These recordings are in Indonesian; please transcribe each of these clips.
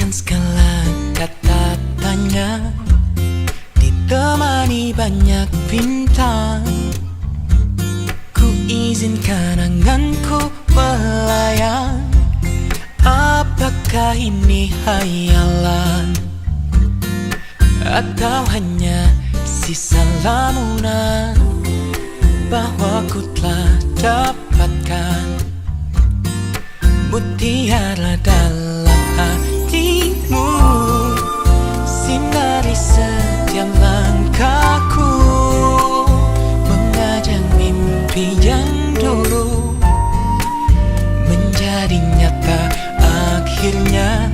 Dengan segala kata tanya, ditemani banyak bintang, ku izinkan anganku melayang. Apakah ini hayalan atau hanya sisa lamunan bahwa ku telah dapatkan mutiara dalam hatimu, sinari setiap langkahku, mengajak mimpi yang dulu menjadi nyata akhirnya.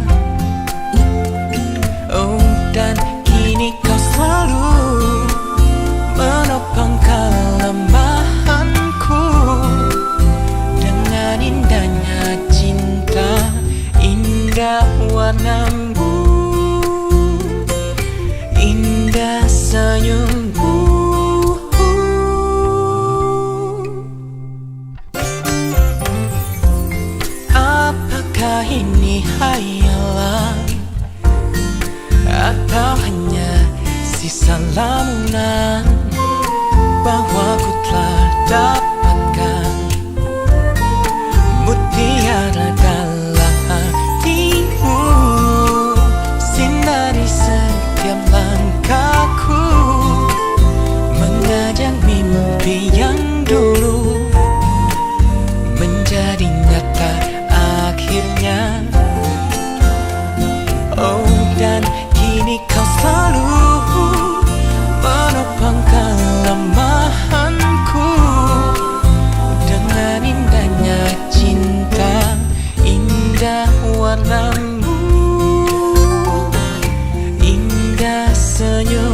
Oh, dan kini kau selalu menopang kelemahanku dengan indahnya cinta, indah warnamu, indah senyummu. Apakah ini hayalan atau hanya sisa lamunan bahwa ku telah dapatkan mutiara dalam hatimu, sinari setiap langkahku, mengajak mimpi yang dulu menjadi nyata akhirnya. Oh, dan kini kau selalu menopang kelemahanku dengan indahnya cinta, indah warnamu, indah senyum.